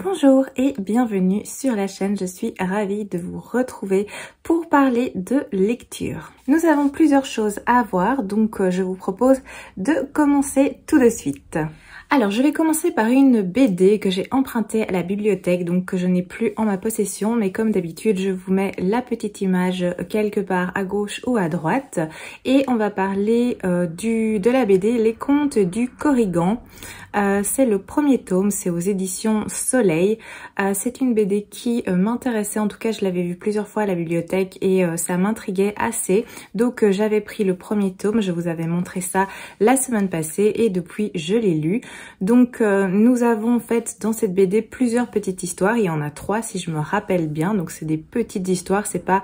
Bonjour et bienvenue sur la chaîne, je suis ravie de vous retrouver pour parler de lecture. Nous avons plusieurs choses à voir, donc je vous propose de commencer tout de suite. Alors je vais commencer par une BD que j'ai empruntée à la bibliothèque, donc que je n'ai plus en ma possession, mais comme d'habitude je vous mets la petite image quelque part à gauche ou à droite. Et on va parler de la BD Les Contes du Corrigan. C'est le premier tome, c'est aux éditions Soleil. C'est une BD qui m'intéressait, en tout cas je l'avais vue plusieurs fois à la bibliothèque et ça m'intriguait assez. Donc j'avais pris le premier tome, je vous avais montré ça la semaine passée et depuis je l'ai lu. Donc nous avons en fait dans cette BD plusieurs petites histoires, il y en a 3 si je me rappelle bien, donc c'est des petites histoires, c'est pas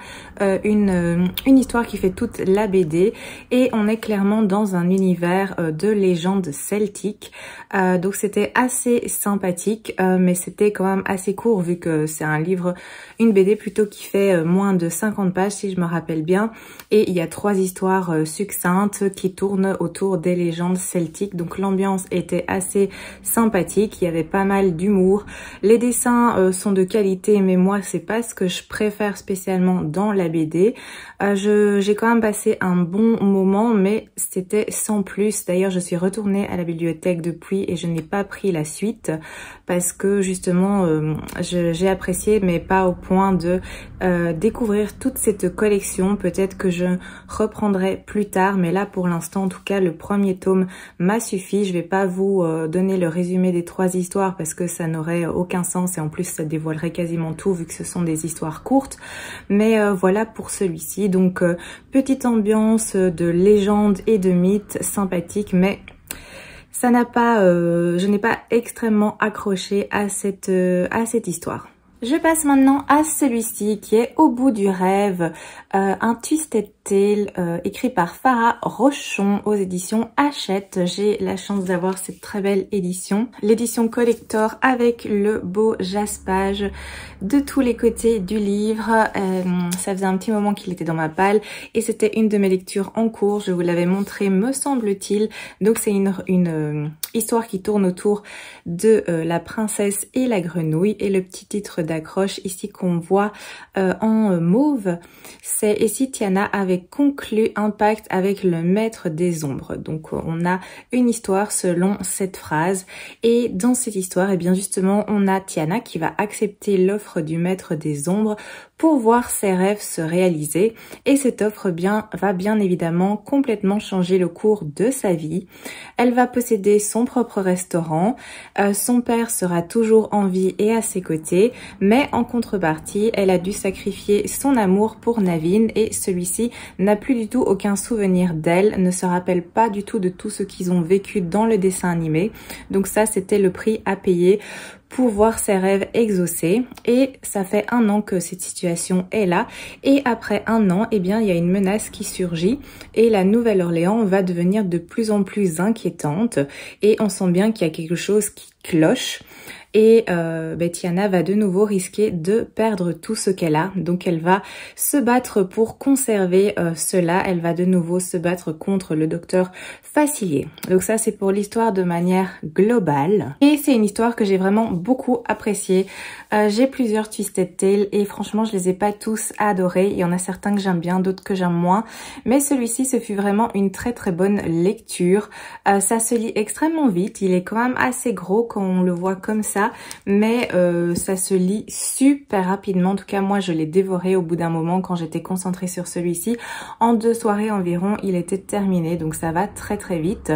une histoire qui fait toute la BD et on est clairement dans un univers de légendes celtiques. Donc c'était assez sympathique, mais c'était quand même assez court vu que c'est un livre, une BD plutôt qui fait moins de 50 pages si je me rappelle bien. Et il y a 3 histoires succinctes qui tournent autour des légendes celtiques. Donc l'ambiance était assez sympathique, il y avait pas mal d'humour. Les dessins sont de qualité, mais moi c'est pas ce que je préfère spécialement dans la BD. J'ai quand même passé un bon moment, mais c'était sans plus. D'ailleurs je suis retournée à la bibliothèque depuis et je n'ai pas pris la suite parce que justement j'ai apprécié, mais pas au point de découvrir toute cette collection. Peut-être que je reprendrai plus tard, mais là pour l'instant en tout cas le premier tome m'a suffi. Je vais pas vous donner le résumé des 3 histoires parce que ça n'aurait aucun sens et en plus ça dévoilerait quasiment tout vu que ce sont des histoires courtes, mais voilà pour celui-ci. Donc petite ambiance de légende et de mythe sympathique, mais ça n'a pas, je n'ai pas extrêmement accroché à cette histoire. Je passe maintenant à celui-ci qui est Au bout du rêve, un Twisted Tale écrit par Farah Rochon aux éditions Hachette. J'ai la chance d'avoir cette très belle édition, l'édition collector avec le beau jaspage de tous les côtés du livre. Ça faisait un petit moment qu'il était dans ma palle et c'était une de mes lectures en cours. Je vous l'avais montré me semble-t-il. Donc c'est une histoire qui tourne autour de la princesse et la grenouille et le petit titre d'accroche ici qu'on voit en mauve, c'est « Et si Tiana avait conclu un pacte avec le maître des ombres ». Donc on a une histoire selon cette phrase et dans cette histoire, et bien justement on a Tiana qui va accepter l'offre du maître des ombres pour voir ses rêves se réaliser et cette offre va bien évidemment complètement changer le cours de sa vie. Elle va posséder son propre restaurant, son père sera toujours en vie et à ses côtés, mais en contrepartie elle a dû sacrifier son amour pour Naveen et celui-ci n'a plus du tout aucun souvenir d'elle, ne se rappelle pas du tout de tout ce qu'ils ont vécu dans le dessin animé. Donc ça c'était le prix à payer pour voir ses rêves exaucés et ça fait 1 an que cette situation est là et après 1 an, eh bien il y a une menace qui surgit et la Nouvelle-Orléans va devenir de plus en plus inquiétante et on sent bien qu'il y a quelque chose qui cloche. Et Tiana va de nouveau risquer de perdre tout ce qu'elle a. Donc elle va se battre pour conserver cela. Elle va de nouveau se battre contre le docteur Facilier. Donc ça c'est pour l'histoire de manière globale. Et c'est une histoire que j'ai vraiment beaucoup appréciée. J'ai plusieurs Twisted Tale et franchement je les ai pas tous adorés. Il y en a certains que j'aime bien, d'autres que j'aime moins. Mais celui-ci ce fut vraiment une très très bonne lecture. Ça se lit extrêmement vite. Il est quand même assez gros quand on le voit comme ça. Mais ça se lit super rapidement. En tout cas moi je l'ai dévoré au bout d'un moment quand j'étais concentrée sur celui-ci. En 2 soirées environ il était terminé, donc ça va très très vite.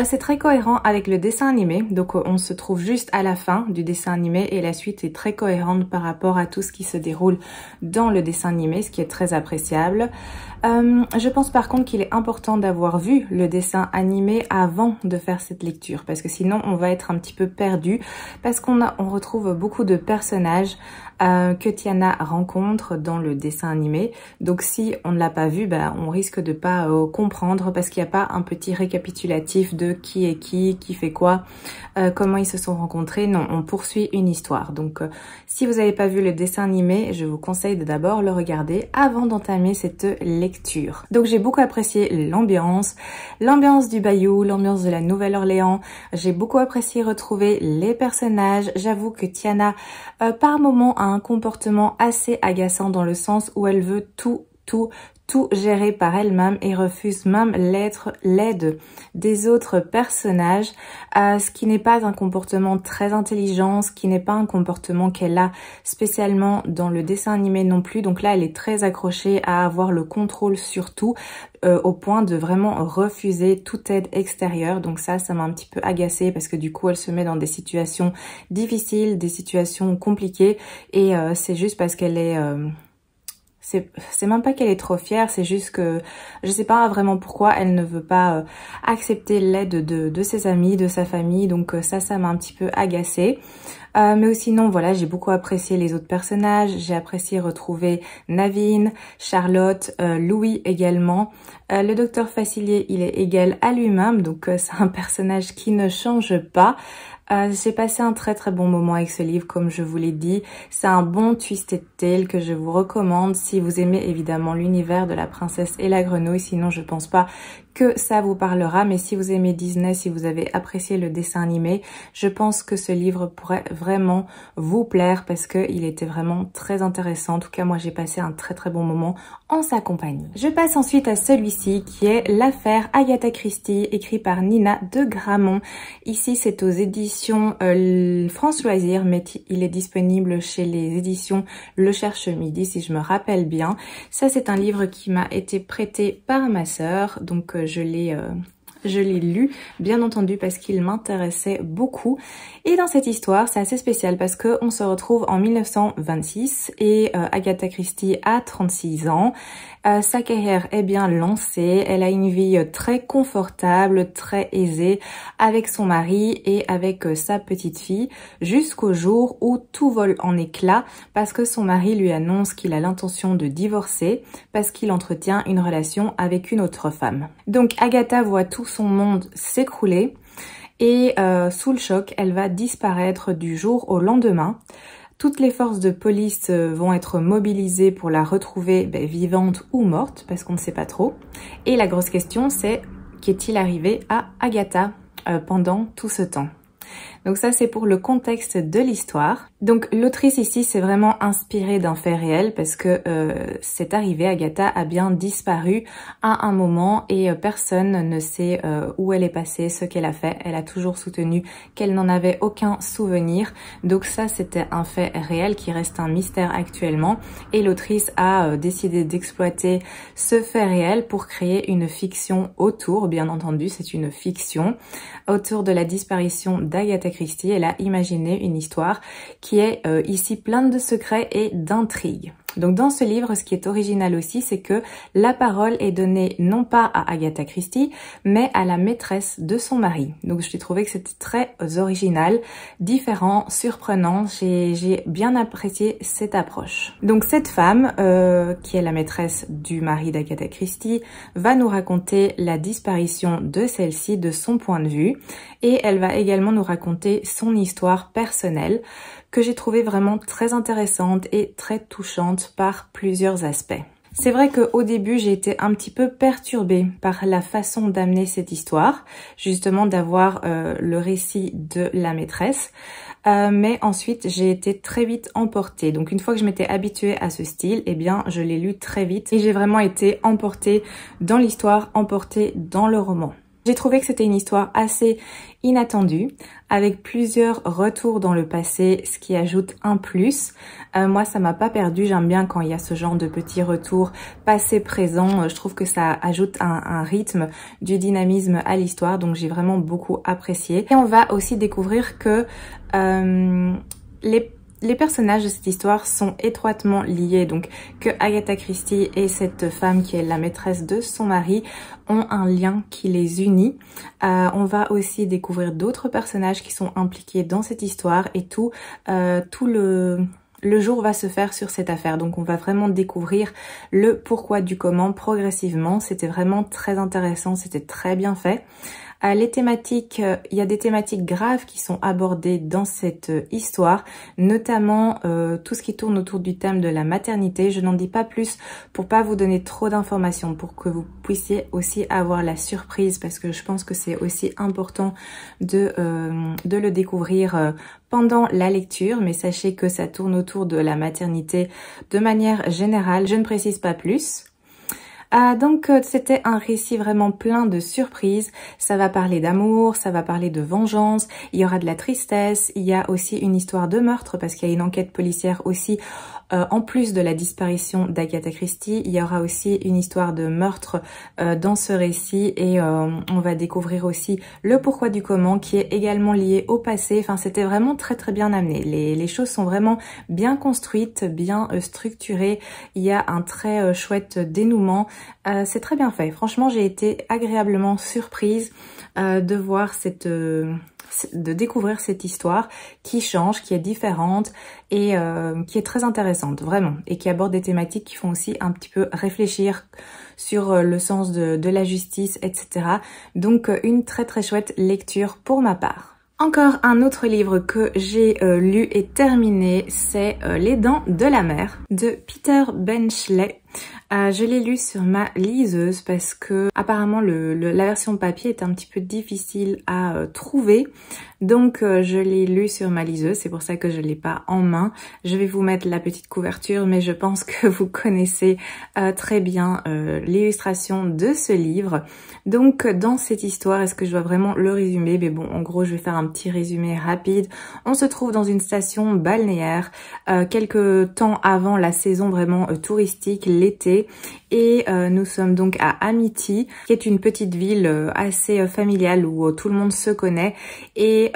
C'est très cohérent avec le dessin animé, donc on se trouve juste à la fin du dessin animé et la suite est très cohérente par rapport à tout ce qui se déroule dans le dessin animé, ce qui est très appréciable. Je pense par contre qu'il est important d'avoir vu le dessin animé avant de faire cette lecture parce que sinon on va être un petit peu perdu parce qu'on retrouve beaucoup de personnages que Tiana rencontre dans le dessin animé. Donc si on ne l'a pas vu, on risque de pas comprendre parce qu'il n'y a pas un petit récapitulatif de qui est qui fait quoi, comment ils se sont rencontrés. Non, on poursuit une histoire. Donc si vous n'avez pas vu le dessin animé, je vous conseille de d'abord le regarder avant d'entamer cette lecture. Donc j'ai beaucoup apprécié l'ambiance du bayou, l'ambiance de la Nouvelle-Orléans. J'ai beaucoup apprécié retrouver les personnages. J'avoue que Tiana, par moments, a un comportement assez agaçant dans le sens où elle veut tout gérer par elle-même et refuse même l'aide des autres personnages, ce qui n'est pas un comportement très intelligent, ce qui n'est pas un comportement qu'elle a spécialement dans le dessin animé non plus. Donc là, elle est très accrochée à avoir le contrôle sur tout, au point de vraiment refuser toute aide extérieure. Donc ça m'a un petit peu agacée parce que du coup, elle se met dans des situations difficiles, des situations compliquées et c'est juste parce qu'elle est... c'est même pas qu'elle est trop fière, c'est juste que je sais pas vraiment pourquoi elle ne veut pas accepter l'aide de ses amis, de sa famille. Donc ça m'a un petit peu agacée. Mais sinon, voilà, j'ai beaucoup apprécié les autres personnages. J'ai apprécié retrouver Naveen, Charlotte, Louis également. Le docteur Facilier, il est égal à lui-même, donc c'est un personnage qui ne change pas. J'ai passé un très bon moment avec ce livre, comme je vous l'ai dit. C'est un bon twisted tale que je vous recommande si vous aimez évidemment l'univers de la princesse et la grenouille. Sinon, je pense pas que ça vous parlera, mais si vous aimez Disney, si vous avez apprécié le dessin animé, je pense que ce livre pourrait vraiment vous plaire parce qu'il était vraiment très intéressant. En tout cas, moi, j'ai passé un très bon moment en sa compagnie. Je passe ensuite à celui-ci qui est l'affaire Agatha Christie, écrit par Nina de Gramont. Ici, c'est aux éditions France Loisirs, mais il est disponible chez les éditions Le Cherche Midi, si je me rappelle bien. Ça, c'est un livre qui m'a été prêté par ma sœur, donc je l'ai lu, bien entendu, parce qu'il m'intéressait beaucoup. Et dans cette histoire, c'est assez spécial parce que on se retrouve en 1926 et Agatha Christie a 36 ans. Sa carrière est bien lancée, elle a une vie très confortable, très aisée avec son mari et avec sa petite fille, jusqu'au jour où tout vole en éclats parce que son mari lui annonce qu'il a l'intention de divorcer parce qu'il entretient une relation avec une autre femme. Donc Agatha voit tout son monde s'écrouler et sous le choc, elle va disparaître du jour au lendemain. Toutes les forces de police vont être mobilisées pour la retrouver vivante ou morte, parce qu'on ne sait pas trop. Et la grosse question, c'est qu'est-il arrivé à Agatha pendant tout ce temps? Donc ça, c'est pour le contexte de l'histoire. Donc l'autrice ici s'est vraiment inspirée d'un fait réel parce que c'est arrivé, Agatha a bien disparu à un moment et personne ne sait où elle est passée, ce qu'elle a fait. Elle a toujours soutenu qu'elle n'en avait aucun souvenir. Donc ça, c'était un fait réel qui reste un mystère actuellement. Et l'autrice a décidé d'exploiter ce fait réel pour créer une fiction autour, bien entendu, c'est une fiction, autour de la disparition d'Agatha Christie. Elle a imaginé une histoire qui est ici pleine de secrets et d'intrigues. Donc dans ce livre, ce qui est original aussi, c'est que la parole est donnée non pas à Agatha Christie, mais à la maîtresse de son mari. Donc j'ai trouvé que c'était très original, différent, surprenant. J'ai bien apprécié cette approche. Donc cette femme, qui est la maîtresse du mari d'Agatha Christie, va nous raconter la disparition de celle-ci de son point de vue. Et elle va également nous raconter son histoire personnelle, que j'ai trouvé vraiment très intéressante et très touchante par plusieurs aspects. C'est vrai qu'au début, j'ai été un petit peu perturbée par la façon d'amener cette histoire, justement d'avoir le récit de la maîtresse, mais ensuite j'ai été très vite emportée. Donc une fois que je m'étais habituée à ce style, eh bien je l'ai lu très vite et j'ai vraiment été emportée dans l'histoire, emportée dans le roman. J'ai trouvé que c'était une histoire assez inattendue, avec plusieurs retours dans le passé, ce qui ajoute un plus. Moi, ça m'a pas perdu. J'aime bien quand il y a ce genre de petits retours passé-présent. Je trouve que ça ajoute un rythme, du dynamisme à l'histoire. Donc, j'ai vraiment beaucoup apprécié. Et on va aussi découvrir que les personnages de cette histoire sont étroitement liés, donc que Agatha Christie et cette femme qui est la maîtresse de son mari ont un lien qui les unit. On va aussi découvrir d'autres personnages qui sont impliqués dans cette histoire et tout le jour va se faire sur cette affaire. Donc on va vraiment découvrir le pourquoi du comment progressivement. C'était vraiment très intéressant, c'était très bien fait. Les thématiques, il y a des thématiques graves qui sont abordées dans cette histoire, notamment tout ce qui tourne autour du thème de la maternité. Je n'en dis pas plus pour pas vous donner trop d'informations, pour que vous puissiez aussi avoir la surprise, parce que je pense que c'est aussi important de le découvrir pendant la lecture, mais sachez que ça tourne autour de la maternité de manière générale, je ne précise pas plus. Donc c'était un récit vraiment plein de surprises. Ça va parler d'amour, ça va parler de vengeance, il y aura de la tristesse, il y a aussi une histoire de meurtre parce qu'il y a une enquête policière aussi. En plus de la disparition d'Agatha Christie, il y aura aussi une histoire de meurtre dans ce récit et on va découvrir aussi le pourquoi du comment qui est également lié au passé. Enfin, c'était vraiment très très bien amené. Les choses sont vraiment bien construites, bien structurées. Il y a un très chouette dénouement. C'est très bien fait. Franchement, j'ai été agréablement surprise de voir de découvrir cette histoire qui change, qui est différente et qui est très intéressante, vraiment, et qui aborde des thématiques qui font aussi un petit peu réfléchir sur le sens de la justice, etc. Donc, une très très chouette lecture pour ma part. Encore un autre livre que j'ai lu et terminé, c'est Les Dents de la Mer de Peter Benchley. Je l'ai lu sur ma liseuse parce que apparemment la version papier est un petit peu difficile à trouver. Donc je l'ai lu sur ma liseuse, c'est pour ça que je l'ai pas en main. Je vais vous mettre la petite couverture, mais je pense que vous connaissez très bien l'illustration de ce livre. Donc dans cette histoire, est-ce que je dois vraiment le résumer? Mais bon, en gros, je vais faire un petit résumé rapide. On se trouve dans une station balnéaire quelques temps avant la saison vraiment touristique, l'été, et nous sommes donc à Amity, qui est une petite ville assez familiale où tout le monde se connaît, et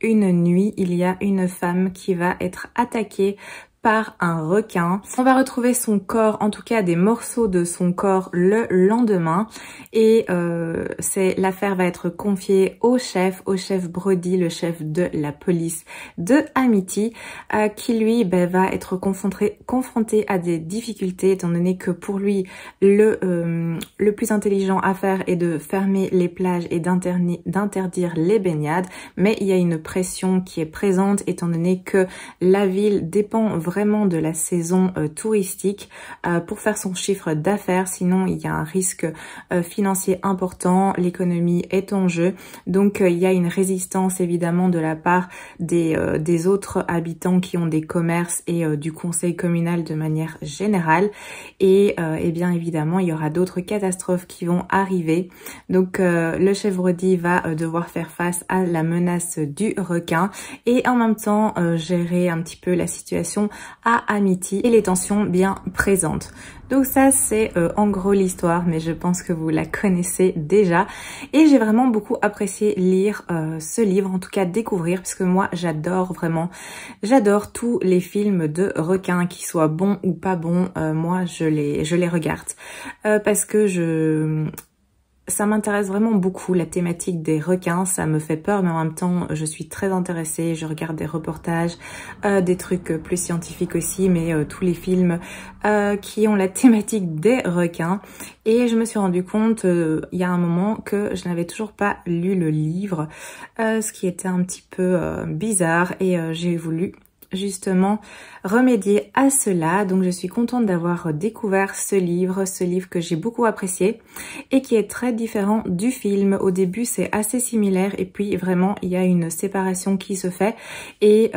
une nuit, il y a une femme qui va être attaquée par un requin. On va retrouver son corps, en tout cas des morceaux de son corps le lendemain, et l'affaire va être confiée au chef Brody, le chef de la police de Amity, qui lui va être confronté à des difficultés, étant donné que pour lui le plus intelligent à faire est de fermer les plages et d'interdire les baignades, mais il y a une pression qui est présente étant donné que la ville dépend vraiment de la saison touristique pour faire son chiffre d'affaires, sinon il y a un risque financier important, l'économie est en jeu, donc il y a une résistance évidemment de la part des autres habitants qui ont des commerces et du conseil communal de manière générale, et bien évidemment il y aura d'autres catastrophes qui vont arriver. Donc le chef Brody va devoir faire face à la menace du requin et en même temps gérer un petit peu la situation à Amity et les tensions bien présentes. Donc ça c'est en gros l'histoire, mais je pense que vous la connaissez déjà, et j'ai vraiment beaucoup apprécié lire ce livre, en tout cas découvrir, parce que moi j'adore tous les films de requins, qu'ils soient bons ou pas bons, moi je les regarde parce que ça m'intéresse vraiment beaucoup, la thématique des requins. Ça me fait peur, mais en même temps, je suis très intéressée. Je regarde des reportages, des trucs plus scientifiques aussi, mais tous les films qui ont la thématique des requins. Et je me suis rendu compte, il y a un moment, que je n'avais toujours pas lu le livre, ce qui était un petit peu bizarre, et j'ai voulu justement remédier à cela. Donc je suis contente d'avoir découvert ce livre que j'ai beaucoup apprécié et qui est très différent du film. Au début c'est assez similaire et puis vraiment il y a une séparation qui se fait et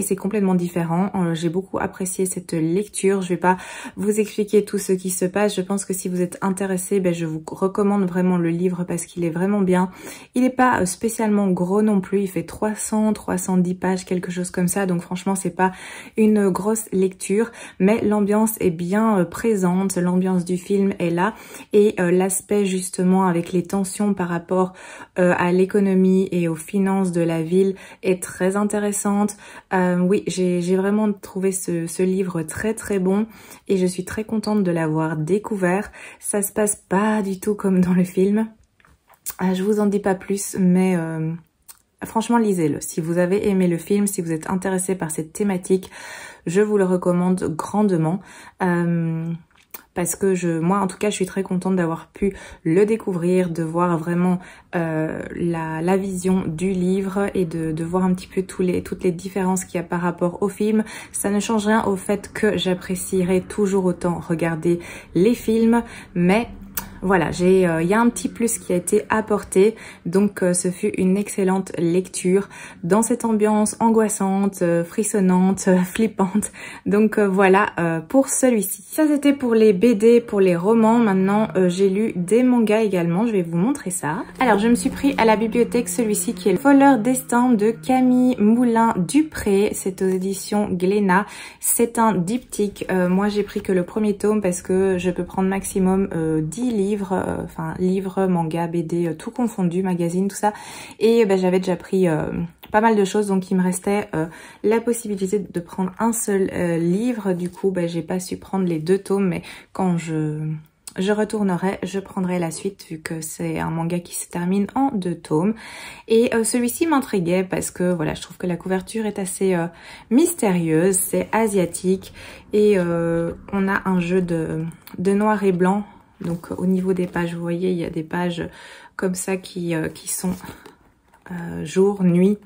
c'est complètement différent. J'ai beaucoup apprécié cette lecture. Je vais pas vous expliquer tout ce qui se passe. Je pense que si vous êtes intéressé, je vous recommande vraiment le livre parce qu'il est vraiment bien. Il n'est pas spécialement gros non plus, il fait 310 pages, quelque chose comme ça, donc franchement c'est pas une grosse lecture, mais l'ambiance est bien présente, l'ambiance du film est là, et l'aspect justement avec les tensions par rapport à l'économie et aux finances de la ville est très intéressante. Oui, j'ai vraiment trouvé ce livre très très bon et je suis très contente de l'avoir découvert. Ça se passe pas du tout comme dans le film. Je vous en dis pas plus, mais franchement lisez-le. Si vous avez aimé le film, si vous êtes intéressé par cette thématique, je vous le recommande grandement. parce que moi en tout cas je suis très contente d'avoir pu le découvrir, de voir vraiment la vision du livre et de voir un petit peu toutes les différences qu'il y a par rapport au film. Ça ne change rien au fait que j'apprécierai toujours autant regarder les films, mais voilà, il y a un petit plus qui a été apporté, donc ce fut une excellente lecture dans cette ambiance angoissante, frissonnante, flippante. Donc voilà pour celui-ci. Ça c'était pour les BD, pour les romans. Maintenant j'ai lu des mangas également, je vais vous montrer ça. Alors je me suis pris à la bibliothèque celui-ci qui est Le Voleur d'Estaing de Camille Moulin-Dupré. C'est aux éditions Glénat. C'est un diptyque. Moi j'ai pris que le premier tome parce que je peux prendre maximum 10 livres. Livres, manga, BD, tout confondu, magazine, tout ça. Et j'avais déjà pris pas mal de choses, donc il me restait la possibilité de prendre un seul livre. Du coup, j'ai pas su prendre les 2 tomes, mais quand je retournerai, je prendrai la suite vu que c'est un manga qui se termine en 2 tomes. Et celui-ci m'intriguait parce que voilà, je trouve que la couverture est assez mystérieuse, c'est asiatique et on a un jeu de noir et blanc. Donc au niveau des pages, vous voyez, il y a des pages comme ça qui sont jour, nuit,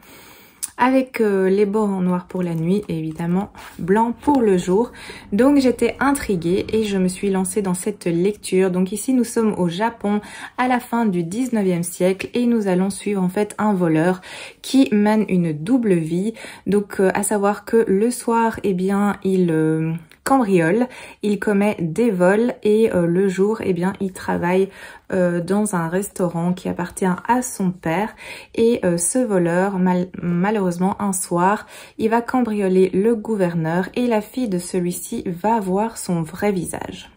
avec les bords en noir pour la nuit et évidemment blanc pour le jour. Donc j'étais intriguée et je me suis lancée dans cette lecture. Donc ici nous sommes au Japon à la fin du 19e siècle et nous allons suivre en fait un voleur qui mène une double vie. Donc à savoir que le soir, eh bien, il cambriole, il commet des vols et le jour, eh bien, il travaille dans un restaurant qui appartient à son père. Et ce voleur, malheureusement, un soir, il va cambrioler le gouverneur et la fille de celui-ci va voir son vrai visage.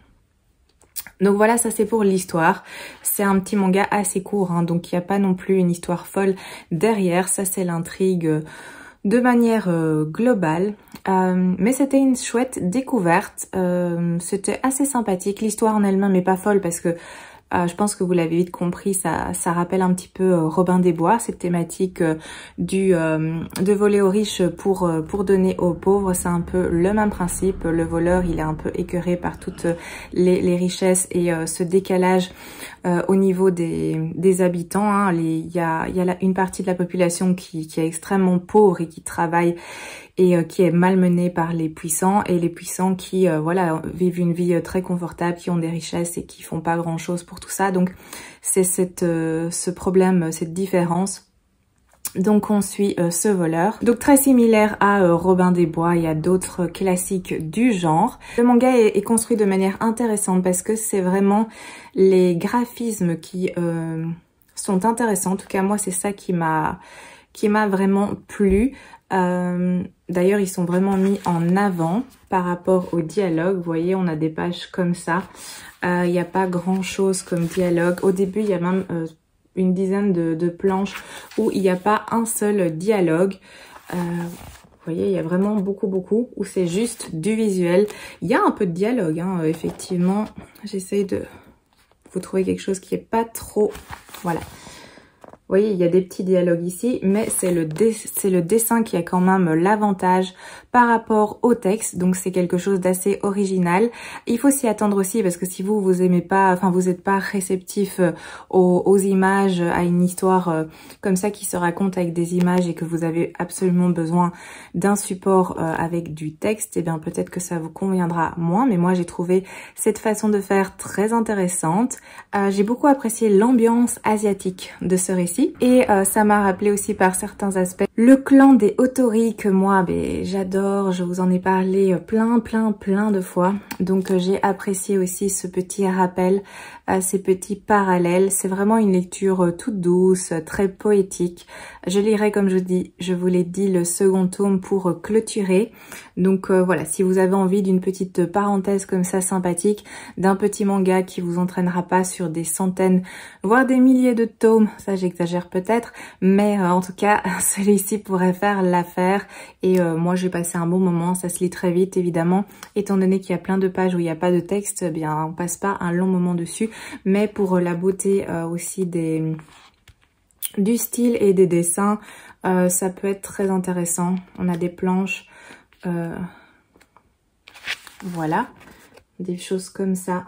Donc voilà, ça c'est pour l'histoire. C'est un petit manga assez court, hein, donc il n'y a pas non plus une histoire folle derrière. Ça c'est l'intrigue de manière globale, mais c'était une chouette découverte, c'était assez sympathique. L'histoire en elle-même n'est pas folle parce que je pense que vous l'avez vite compris, ça rappelle un petit peu Robin des Bois, cette thématique de voler aux riches pour donner aux pauvres. C'est un peu le même principe. Le voleur, il est un peu écœuré par toutes les richesses et ce décalage au niveau des habitants. Hein. Il y a une partie de la population qui est extrêmement pauvre et qui travaille et qui est malmenée par les puissants, et les puissants qui voilà, vivent une vie très confortable, qui ont des richesses et qui font pas grand chose pour tout ça. Donc c'est ce problème, cette différence. Donc on suit ce voleur. Donc très similaire à Robin des Bois, il y a d'autres classiques du genre. Le manga est construit de manière intéressante parce que c'est vraiment les graphismes qui sont intéressants. En tout cas moi c'est ça qui m'a vraiment plu. D'ailleurs ils sont vraiment mis en avant par rapport au dialogue. Vous voyez, on a des pages comme ça. Il n'y a pas grand chose comme dialogue. Au début il y a même une dizaine de planches où il n'y a pas un seul dialogue. Vous voyez, il y a vraiment beaucoup où c'est juste du visuel. Il y a un peu de dialogue, hein, effectivement. J'essaye de vous trouver quelque chose qui est pas trop... Voilà. Vous voyez, il y a des petits dialogues ici, mais c'est le dessin qui a quand même l'avantage par rapport au texte. Donc c'est quelque chose d'assez original. Il faut s'y attendre aussi parce que si vous aimez pas, enfin vous n'êtes pas réceptif aux images, à une histoire comme ça qui se raconte avec des images et que vous avez absolument besoin d'un support avec du texte, et bien peut-être que ça vous conviendra moins. Mais moi j'ai trouvé cette façon de faire très intéressante. J'ai beaucoup apprécié l'ambiance asiatique de ce récit. Et ça m'a rappelé aussi par certains aspects le clan des Otori que moi j'adore, je vous en ai parlé plein de fois. Donc j'ai apprécié aussi ce petit rappel, ces petits parallèles. C'est vraiment une lecture toute douce, très poétique. Je lirai, comme je vous l'ai dit, le second tome pour clôturer. Donc voilà, si vous avez envie d'une petite parenthèse comme ça sympathique, d'un petit manga qui vous entraînera pas sur des centaines, voire des milliers de tomes, ça j'exagère peut-être, mais en tout cas celui-ci pourrait faire l'affaire. Et moi j'ai passé un bon moment, ça se lit très vite évidemment, étant donné qu'il y a plein de pages où il n'y a pas de texte, eh bien on passe pas un long moment dessus, mais pour la beauté aussi du style et des dessins, ça peut être très intéressant. On a des planches, voilà. des choses comme ça.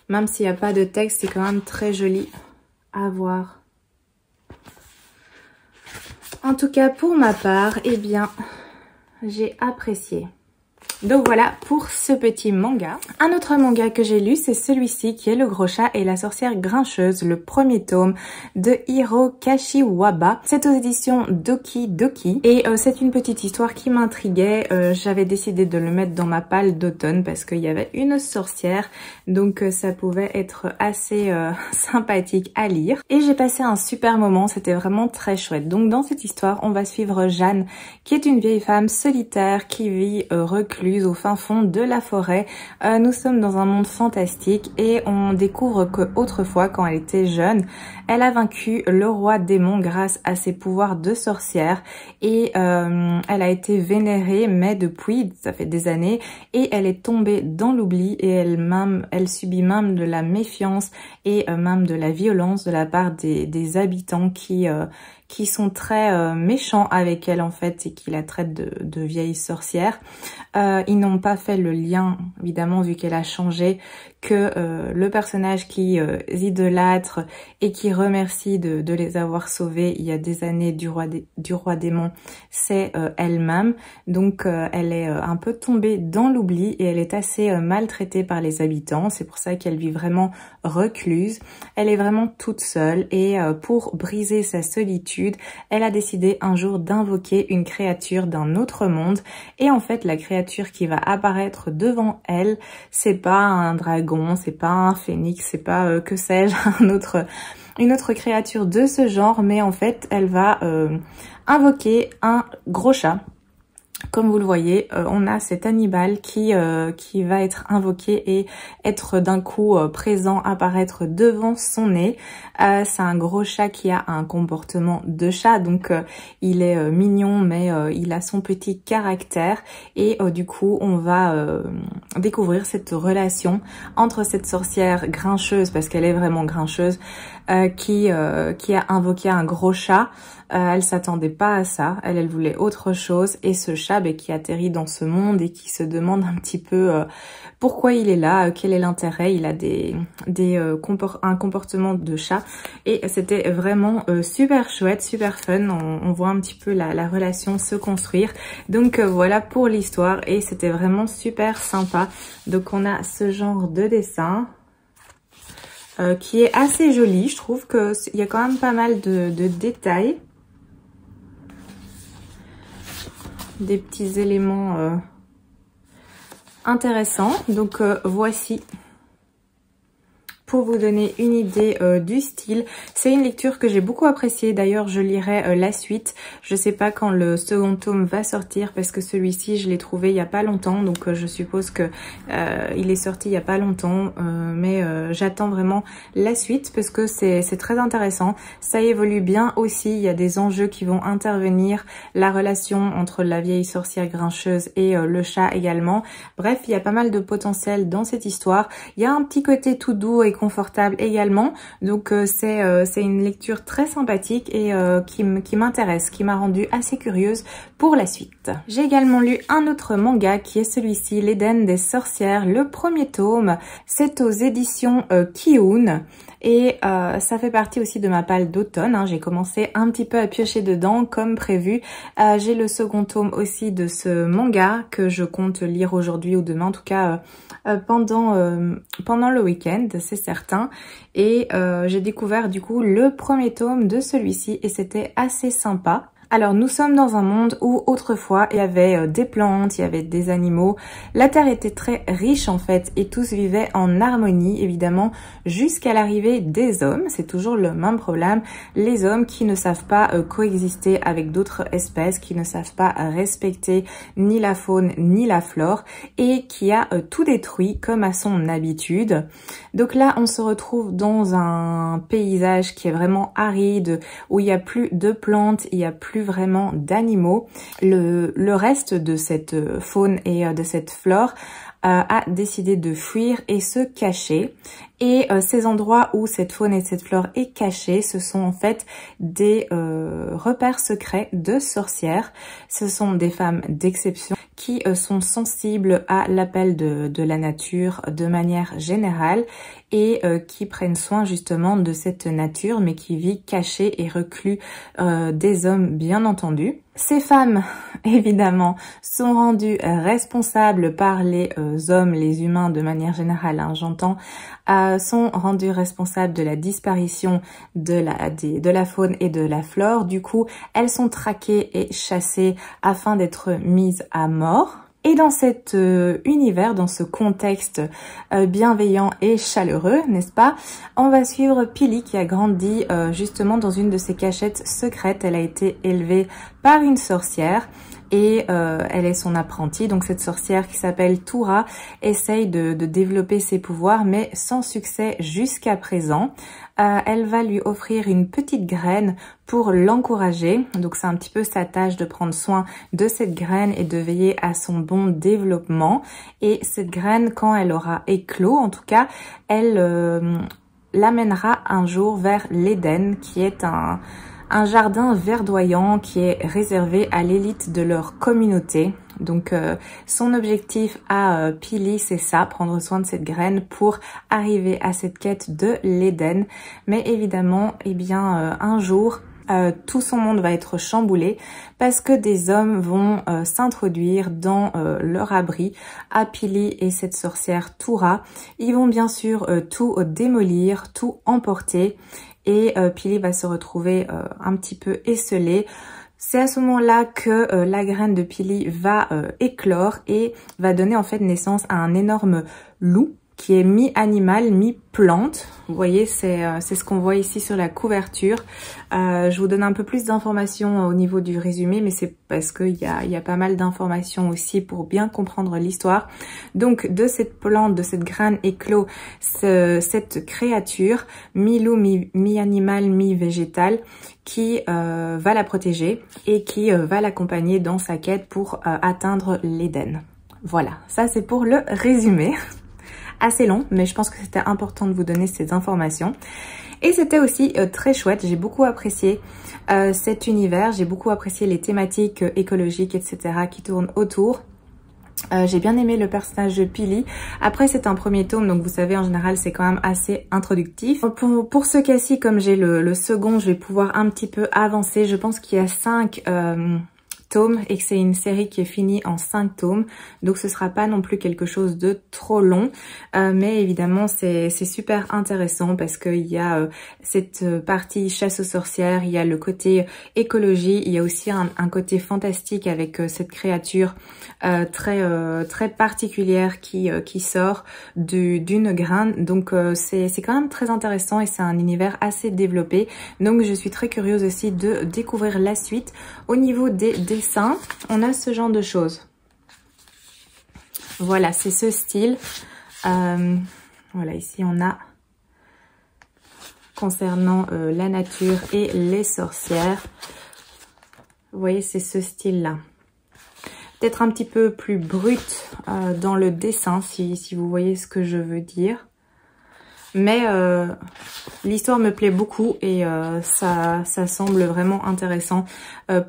Même s'il n'y a pas de texte, c'est quand même très joli à voir. En tout cas, pour ma part, eh bien, j'ai apprécié. Donc voilà pour ce petit manga. Un autre manga que j'ai lu, c'est celui-ci qui est Le Gros Chat et la Sorcière Grincheuse, le premier tome de Hiro Kashiwaba. C'est aux éditions Doki Doki et c'est une petite histoire qui m'intriguait. J'avais décidé de le mettre dans ma palle d'automne parce qu'il y avait une sorcière, donc ça pouvait être assez sympathique à lire. Et j'ai passé un super moment, c'était vraiment très chouette. Donc dans cette histoire, on va suivre Jeanne, qui est une vieille femme solitaire qui vit recluse au fin fond de la forêt. Nous sommes dans un monde fantastique et on découvre que autrefois, quand elle était jeune, elle a vaincu le roi démon grâce à ses pouvoirs de sorcière et elle a été vénérée, mais depuis, ça fait des années, et elle est tombée dans l'oubli et elle subit même de la méfiance et même de la violence de la part des habitants qui sont très méchants avec elle en fait et qui la traitent de vieille sorcière. Ils n'ont pas fait le lien, évidemment, vu qu'elle a changé, que le personnage qui idolâtre et qui remercie de les avoir sauvés il y a des années du roi démon, c'est elle-même. Donc elle est un peu tombée dans l'oubli et elle est assez maltraitée par les habitants. C'est pour ça qu'elle vit vraiment recluse. Elle est vraiment toute seule et pour briser sa solitude, elle a décidé un jour d'invoquer une créature d'un autre monde. Et en fait, la créature qui va apparaître devant elle, c'est pas un dragon, c'est pas un phénix, c'est pas que sais-je, une autre créature de ce genre, mais en fait, elle va invoquer un gros chat. Comme vous le voyez, on a cet Hannibal qui va être invoqué et être d'un coup présent, apparaître devant son nez. C'est un gros chat qui a un comportement de chat, donc il est mignon, mais il a son petit caractère. Et du coup, on va découvrir cette relation entre cette sorcière grincheuse, parce qu'elle est vraiment grincheuse, qui a invoqué un gros chat. Elle s'attendait pas à ça, elle voulait autre chose, et ce chat qui atterrit dans ce monde et qui se demande un petit peu pourquoi il est là, quel est l'intérêt. Il a un comportement de chat et c'était vraiment super chouette, super fun. On voit un petit peu la relation se construire. Donc voilà pour l'histoire et c'était vraiment super sympa. Donc on a ce genre de dessin qui est assez joli. Je trouve qu'il y a quand même pas mal de détails. Des petits éléments intéressants. Donc voici, pour vous donner une idée du style. C'est une lecture que j'ai beaucoup appréciée. D'ailleurs, je lirai la suite. Je sais pas quand le second tome va sortir parce que celui-ci, je l'ai trouvé il y a pas longtemps. Donc, je suppose que il est sorti il y a pas longtemps. Mais j'attends vraiment la suite parce que c'est très intéressant. Ça évolue bien aussi. Il y a des enjeux qui vont intervenir. La relation entre la vieille sorcière grincheuse et le chat également. Bref, il y a pas mal de potentiel dans cette histoire. Il y a un petit côté tout doux et confortable également, donc c'est une lecture très sympathique et qui m'intéresse, qui m'a rendue assez curieuse pour la suite. J'ai également lu un autre manga qui est celui-ci, L'Éden des sorcières, le premier tome. C'est aux éditions Kiun. Et ça fait partie aussi de ma palle d'automne, hein. J'ai commencé un petit peu à piocher dedans comme prévu. J'ai le second tome aussi de ce manga que je compte lire aujourd'hui ou demain, en tout cas pendant le week-end, c'est certain. Et j'ai découvert du coup le premier tome de celui-ci et c'était assez sympa. Alors nous sommes dans un monde où autrefois il y avait des plantes, il y avait des animaux, la terre était très riche en fait et tous vivaient en harmonie évidemment jusqu'à l'arrivée des hommes. C'est toujours le même problème, les hommes qui ne savent pas coexister avec d'autres espèces, qui ne savent pas respecter ni la faune ni la flore et qui a tout détruit comme à son habitude. Donc là on se retrouve dans un paysage qui est vraiment aride, où il n'y a plus de plantes, il n'y a plus vraiment d'animaux. Le reste de cette faune et de cette flore a décidé de fuir et se cacher. Et ces endroits où cette faune et cette flore est cachée, ce sont en fait des repères secrets de sorcières. Ce sont des femmes d'exception qui sont sensibles à l'appel de la nature de manière générale et qui prennent soin justement de cette nature mais qui vit cachée et reclus des hommes bien entendu. Ces femmes, évidemment, sont rendues responsables par les hommes, les humains de manière générale, hein, j'entends, sont rendues responsables de la disparition de la faune et de la flore. Du coup, elles sont traquées et chassées afin d'être mises à mort. Et dans cet univers, dans ce contexte bienveillant et chaleureux, n'est-ce pas, on va suivre Pili qui a grandi justement dans une de ses cachettes secrètes. Elle a été élevée par une sorcière et elle est son apprentie. Donc cette sorcière qui s'appelle Toura essaye de développer ses pouvoirs mais sans succès jusqu'à présent. Elle va lui offrir une petite graine pour l'encourager. Donc c'est un petit peu sa tâche de prendre soin de cette graine et de veiller à son bon développement. Et cette graine, quand elle aura éclos, en tout cas, elle l'amènera un jour vers l'Éden, qui est un jardin verdoyant qui est réservé à l'élite de leur communauté. Donc son objectif à Pili, c'est ça, prendre soin de cette graine pour arriver à cette quête de l'Éden. Mais évidemment, eh bien, un jour, tout son monde va être chamboulé parce que des hommes vont s'introduire dans leur abri à Pili et cette sorcière Toura. Ils vont bien sûr tout démolir, tout emporter et Pili va se retrouver un petit peu esselée. C'est à ce moment-là que la graine de Pili va éclore et va donner en fait naissance à un énorme loup qui est mi-animal, mi-plante. Vous voyez, c'est ce qu'on voit ici sur la couverture. Je vous donne un peu plus d'informations au niveau du résumé, mais c'est parce qu'il y a pas mal d'informations aussi pour bien comprendre l'histoire. Donc, de cette plante, de cette graine éclot, cette créature, mi-loup, mi-animal, mi-végétal, qui va la protéger et qui va l'accompagner dans sa quête pour atteindre l'Éden. Voilà, ça c'est pour le résumé. Assez long, mais je pense que c'était important de vous donner ces informations. Et c'était aussi très chouette, j'ai beaucoup apprécié cet univers, j'ai beaucoup apprécié les thématiques écologiques, etc. qui tournent autour. J'ai bien aimé le personnage de Pili. Après, c'est un premier tome, donc vous savez, en général, c'est quand même assez introductif. Pour ce cas-ci, comme j'ai le second, je vais pouvoir un petit peu avancer. Je pense qu'il y a 5... tomes et que c'est une série qui est finie en 5 tomes, donc ce sera pas non plus quelque chose de trop long, mais évidemment c'est super intéressant parce qu'il y a cette partie chasse aux sorcières, il y a le côté écologie, il y a aussi un côté fantastique avec cette créature très particulière qui sort d'une graine, donc c'est quand même très intéressant et c'est un univers assez développé, donc je suis très curieuse aussi de découvrir la suite. Au niveau des dessins, on a ce genre de choses. Voilà, c'est ce style. Voilà, ici on a concernant la nature et les sorcières. Vous voyez, c'est ce style-là. Peut-être un petit peu plus brut dans le dessin, si vous voyez ce que je veux dire. Mais l'histoire me plaît beaucoup et ça semble vraiment intéressant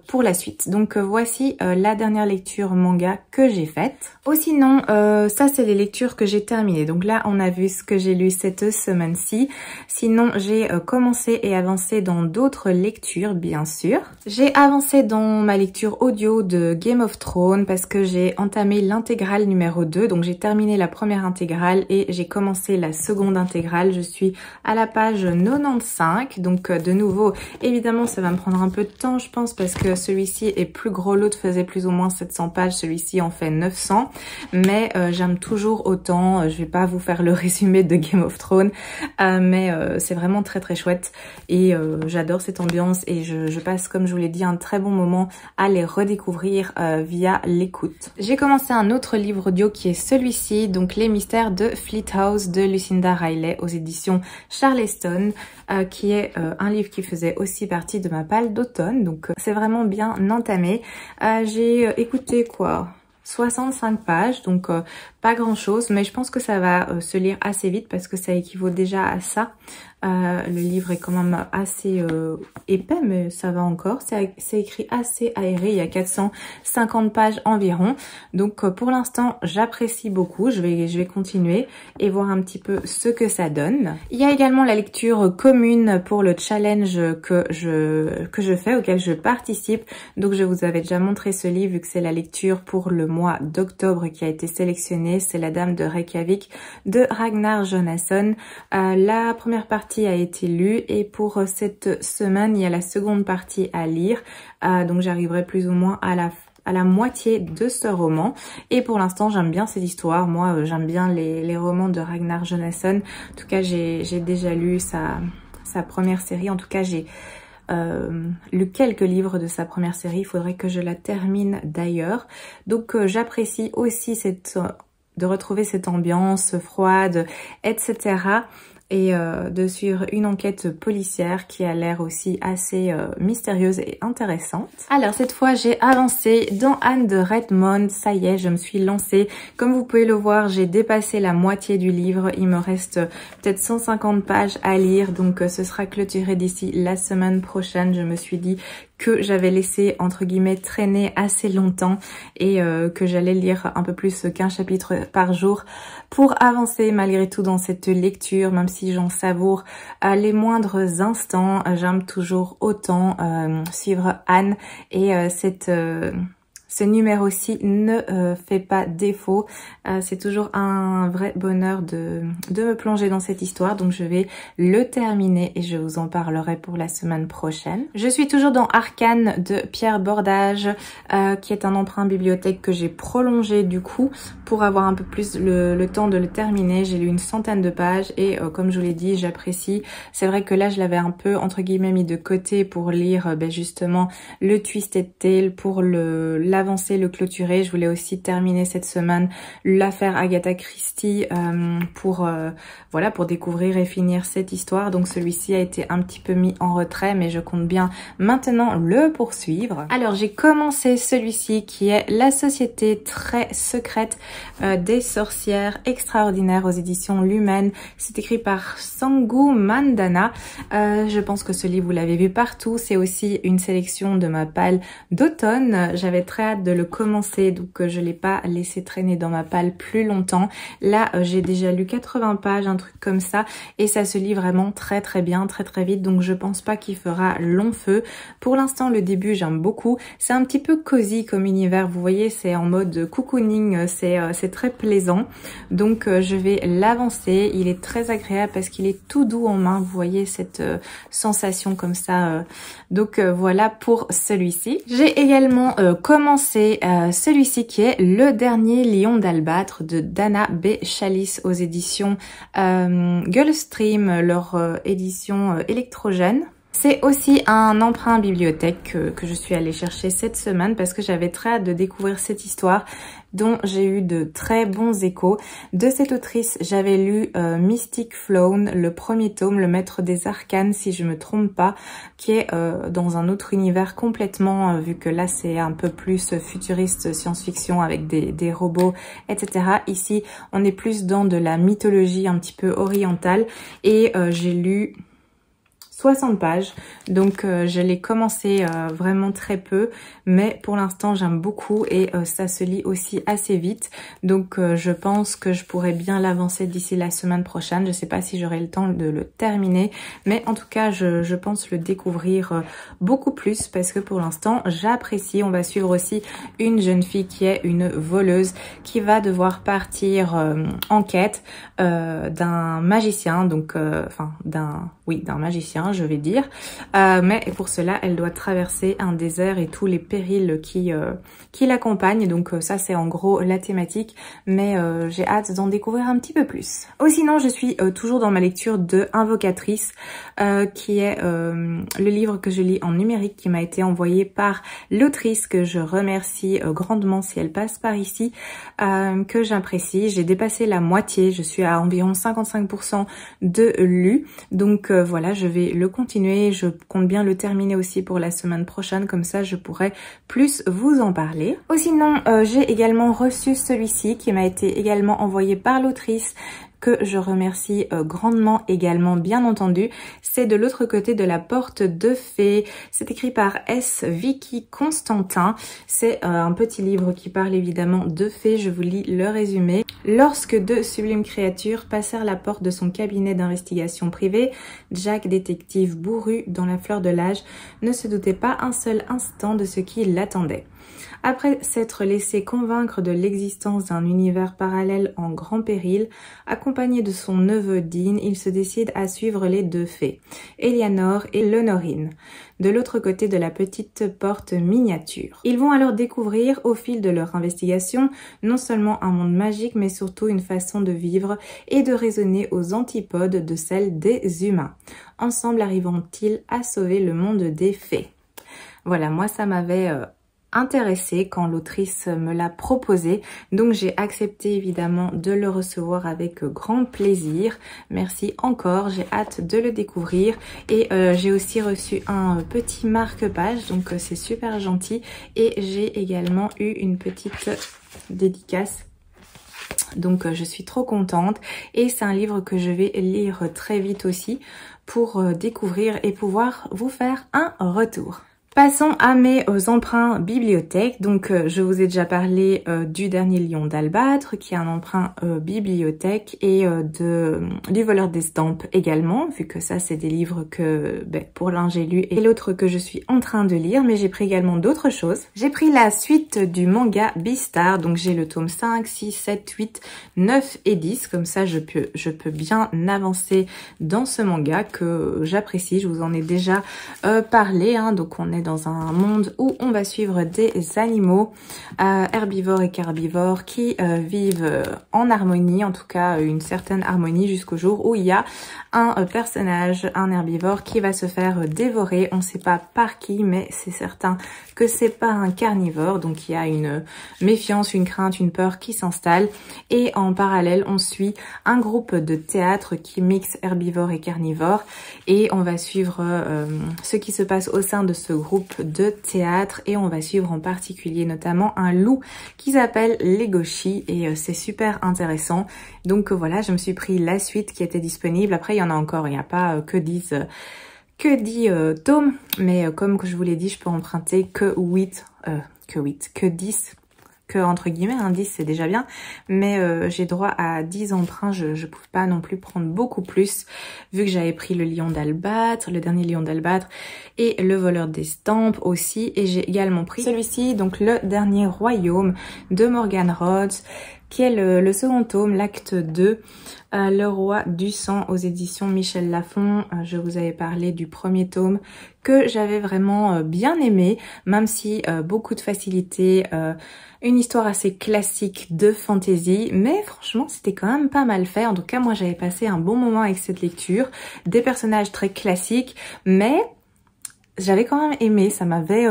pour la suite. Donc voici la dernière lecture manga que j'ai faite. Oh sinon, ça c'est les lectures que j'ai terminées. Donc là on a vu ce que j'ai lu cette semaine-ci. Sinon j'ai commencé et avancé dans d'autres lectures bien sûr. J'ai avancé dans ma lecture audio de Game of Thrones parce que j'ai entamé l'intégrale numéro 2. Donc j'ai terminé la première intégrale et j'ai commencé la seconde intégrale. Je suis à la page 95, donc de nouveau, évidemment ça va me prendre un peu de temps je pense parce que celui-ci est plus gros, l'autre faisait plus ou moins 700 pages, celui-ci en fait 900, mais j'aime toujours autant, je vais pas vous faire le résumé de Game of Thrones, mais c'est vraiment très très chouette et j'adore cette ambiance et je passe, comme je vous l'ai dit, un très bon moment à les redécouvrir via l'écoute. J'ai commencé un autre livre audio qui est celui-ci, donc Les Mystères de Fleet House de Lucinda Riley aux éditions Charleston, qui est un livre qui faisait aussi partie de ma palle d'automne, donc c'est vraiment bien entamé. J'ai écouté quoi, 65 pages, donc pas grand chose, mais je pense que ça va se lire assez vite parce que ça équivaut déjà à ça. Le livre est quand même assez épais, mais ça va encore. C'est écrit assez aéré, il y a 450 pages environ. Donc pour l'instant, j'apprécie beaucoup. Je vais continuer et voir un petit peu ce que ça donne. Il y a également la lecture commune pour le challenge que je fais, auquel je participe. Donc je vous avais déjà montré ce livre vu que c'est la lecture pour le mois d'octobre qui a été sélectionnée. C'est La Dame de Reykjavik de Ragnar Jonasson. La première partie a été lue et pour cette semaine, il y a la seconde partie à lire. Donc j'arriverai plus ou moins à la moitié de ce roman. Et pour l'instant, j'aime bien cette histoire. Moi, j'aime bien les romans de Ragnar Jonasson. En tout cas, j'ai déjà lu sa première série. En tout cas, j'ai lu quelques livres de sa première série. Il faudrait que je la termine d'ailleurs. Donc, j'apprécie aussi de retrouver cette ambiance froide, etc. Et de suivre une enquête policière qui a l'air aussi assez mystérieuse et intéressante. Alors cette fois j'ai avancé dans Anne de Redmond, ça y est, je me suis lancée. Comme vous pouvez le voir, j'ai dépassé la moitié du livre, il me reste peut-être 150 pages à lire, donc ce sera clôturé d'ici la semaine prochaine. Je me suis dit que j'avais laissé entre guillemets traîner assez longtemps et que j'allais lire un peu plus qu'un chapitre par jour pour avancer malgré tout dans cette lecture, même si j'en savoure les moindres instants. J'aime toujours autant suivre Anne et ce numéro-ci ne fait pas défaut. C'est toujours un vrai bonheur de me plonger dans cette histoire. Donc je vais le terminer et je vous en parlerai pour la semaine prochaine. Je suis toujours dans Arcane de Pierre Bordage, qui est un emprunt bibliothèque que j'ai prolongé du coup pour avoir un peu plus le temps de le terminer. J'ai lu une centaine de pages et comme je vous l'ai dit, j'apprécie. C'est vrai que là, je l'avais un peu entre guillemets mis de côté pour lire justement le Twisted Tale, pour l'avancer, le clôturer. Je voulais aussi terminer cette semaine l'affaire Agatha Christie pour découvrir et finir cette histoire. Donc celui-ci a été un petit peu mis en retrait, mais je compte bien maintenant le poursuivre. Alors j'ai commencé celui-ci qui est La Société très secrète des sorcières extraordinaires aux éditions Lumen. C'est écrit par Sangu Mandana. Je pense que ce livre vous l'avez vu partout. C'est aussi une sélection de ma palle d'automne. J'avais très hâte de le commencer, donc je l'ai pas laissé traîner dans ma palle plus longtemps. Là j'ai déjà lu 80 pages, un truc comme ça, et ça se lit vraiment très très bien, très très vite, donc je pense pas qu'il fera long feu. Pour l'instant le début j'aime beaucoup, c'est un petit peu cosy comme univers, vous voyez, c'est en mode cocooning, c'est très plaisant, donc je vais l'avancer. Il est très agréable parce qu'il est tout doux en main, vous voyez cette sensation comme ça, donc voilà pour celui-ci. J'ai également commencé celui-ci qui est Le Dernier Lion d'Albâtre de Dana B. Chalice aux éditions Gulfstream, leur édition électrogène. C'est aussi un emprunt bibliothèque que je suis allée chercher cette semaine parce que j'avais très hâte de découvrir cette histoire dont j'ai eu de très bons échos. De cette autrice, j'avais lu Mystic Flown, le premier tome, le maître des arcanes si je me trompe pas, qui est dans un autre univers complètement, vu que là c'est un peu plus futuriste, science-fiction avec des robots, etc. Ici, on est plus dans de la mythologie un petit peu orientale et j'ai lu 60 pages, donc je l'ai commencé vraiment très peu, mais pour l'instant j'aime beaucoup et ça se lit aussi assez vite, donc je pense que je pourrais bien l'avancer d'ici la semaine prochaine. Je sais pas si j'aurai le temps de le terminer, mais en tout cas je pense le découvrir beaucoup plus parce que pour l'instant j'apprécie. On va suivre aussi une jeune fille qui est une voleuse qui va devoir partir en quête d'un magicien, donc d'un magicien je vais dire, mais pour cela elle doit traverser un désert et tous les périls qui l'accompagnent, donc ça c'est en gros la thématique, mais j'ai hâte d'en découvrir un petit peu plus. Sinon je suis toujours dans ma lecture de Invocatrice, qui est le livre que je lis en numérique qui m'a été envoyé par l'autrice que je remercie grandement si elle passe par ici, que j'apprécie. J'ai dépassé la moitié, je suis à environ 55% de lu, donc voilà, je vais le continuer. Je compte bien le terminer aussi pour la semaine prochaine. Comme ça, je pourrai plus vous en parler. Ou sinon, j'ai également reçu celui-ci qui m'a été également envoyé par l'autrice, que je remercie grandement également, bien entendu. C'est De l'autre côté de la porte de fée. C'est écrit par S. Vicky Constantin. C'est un petit livre qui parle évidemment de fées. Je vous lis le résumé. Lorsque deux sublimes créatures passèrent la porte de son cabinet d'investigation privée, Jack, détective bourru dans la fleur de l'âge, ne se doutait pas un seul instant de ce qui l'attendait. Après s'être laissé convaincre de l'existence d'un univers parallèle en grand péril, accompagné de son neveu Dean, il se décide à suivre les deux fées, Eleanor et Lenorine, de l'autre côté de la petite porte miniature. Ils vont alors découvrir, au fil de leur investigation, non seulement un monde magique, mais surtout une façon de vivre et de raisonner aux antipodes de celle des humains. Ensemble arriveront-ils à sauver le monde des fées? Voilà, moi ça m'avait intéressée quand l'autrice me l'a proposé, donc j'ai accepté évidemment de le recevoir avec grand plaisir. Merci encore, j'ai hâte de le découvrir. Et j'ai aussi reçu un petit marque-page, donc c'est super gentil. Et j'ai également eu une petite dédicace, donc je suis trop contente. Et c'est un livre que je vais lire très vite aussi pour découvrir et pouvoir vous faire un retour. Passons à mes emprunts bibliothèque. Donc je vous ai déjà parlé du dernier Lion d'Albâtre qui est un emprunt bibliothèque, et du Voleur d'Estampes également, vu que ça c'est des livres que pour l'un j'ai lu et l'autre que je suis en train de lire, mais j'ai pris également d'autres choses. J'ai pris la suite du manga Beastars, donc j'ai le tome 5, 6, 7, 8, 9 et 10, comme ça je peux bien avancer dans ce manga que j'apprécie. Je vous en ai déjà parlé, hein, donc on est dans un monde où on va suivre des animaux herbivores et carnivores qui vivent en harmonie, en tout cas une certaine harmonie, jusqu'au jour où il y a un personnage, un herbivore qui va se faire dévorer. On ne sait pas par qui, mais c'est certain que c'est par un carnivore, donc il y a une méfiance, une crainte, une peur qui s'installe. Et en parallèle, on suit un groupe de théâtre qui mixe herbivore et carnivore, et on va suivre ce qui se passe au sein de ce groupe de théâtre, et on va suivre en particulier notamment un loup qui s'appelle Legoshi, et c'est super intéressant. Donc voilà, je me suis pris la suite qui était disponible. Après il y en a encore, il n'y a pas que 10 tomes, mais comme je vous l'ai dit, je peux emprunter que 10, que entre guillemets, hein, 10 c'est déjà bien, mais j'ai droit à 10 emprunts. Je ne pouvais pas non plus prendre beaucoup plus, vu que j'avais pris le Lion d'Albâtre, le dernier Lion d'Albâtre, et le Voleur d'Estampes aussi, et j'ai également pris celui-ci, donc le dernier Royaume de Morgan Rhodes, qui est le second tome, l'acte 2, Le Roi du Sang, aux éditions Michel Lafon. Je vous avais parlé du premier tome que j'avais vraiment bien aimé, même si beaucoup de facilité, une histoire assez classique de fantasy, mais franchement c'était quand même pas mal fait. En tout cas moi j'avais passé un bon moment avec cette lecture, des personnages très classiques, mais j'avais quand même aimé, ça m'avait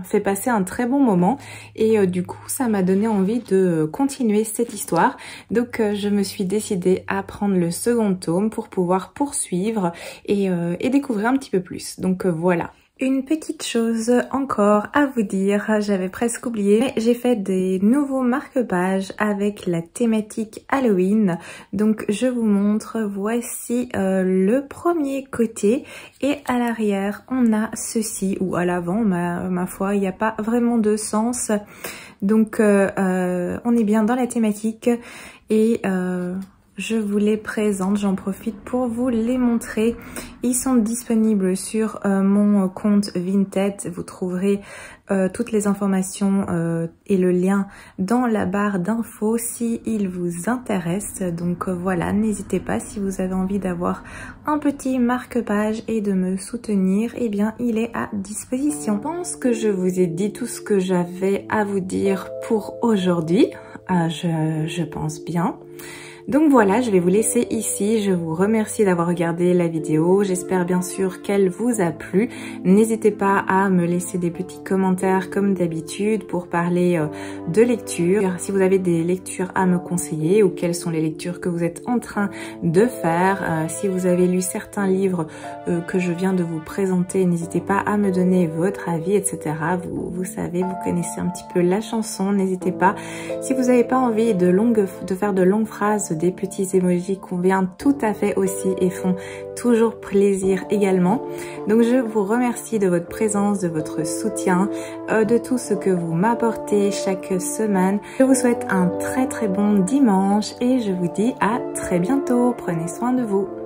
fait passer un très bon moment, et du coup ça m'a donné envie de continuer cette histoire. Donc je me suis décidée à prendre le second tome pour pouvoir poursuivre et découvrir un petit peu plus. Donc voilà. Une petite chose encore à vous dire, j'avais presque oublié, mais j'ai fait des nouveaux marque-pages avec la thématique Halloween. Donc je vous montre, voici le premier côté, et à l'arrière on a ceci, ou à l'avant, ma foi, il n'y a pas vraiment de sens. Donc on est bien dans la thématique, et je vous les présente, j'en profite pour vous les montrer. Ils sont disponibles sur mon compte Vinted. Vous trouverez toutes les informations et le lien dans la barre d'infos si il vous intéresse. Donc voilà, n'hésitez pas, si vous avez envie d'avoir un petit marque-page et de me soutenir, eh bien il est à disposition. Je pense que je vous ai dit tout ce que j'avais à vous dire pour aujourd'hui. Je pense bien. Donc voilà, je vais vous laisser ici. Je vous remercie d'avoir regardé la vidéo. J'espère bien sûr qu'elle vous a plu. N'hésitez pas à me laisser des petits commentaires comme d'habitude pour parler de lecture. Si vous avez des lectures à me conseiller ou quelles sont les lectures que vous êtes en train de faire. Si vous avez lu certains livres que je viens de vous présenter, n'hésitez pas à me donner votre avis, etc. Vous savez, vous connaissez un petit peu la chanson, n'hésitez pas. Si vous n'avez pas envie de faire de longues phrases, des petits emojis conviennent tout à fait aussi et font toujours plaisir également. Donc je vous remercie de votre présence, de votre soutien, de tout ce que vous m'apportez chaque semaine. Je vous souhaite un très bon dimanche et je vous dis à très bientôt. Prenez soin de vous.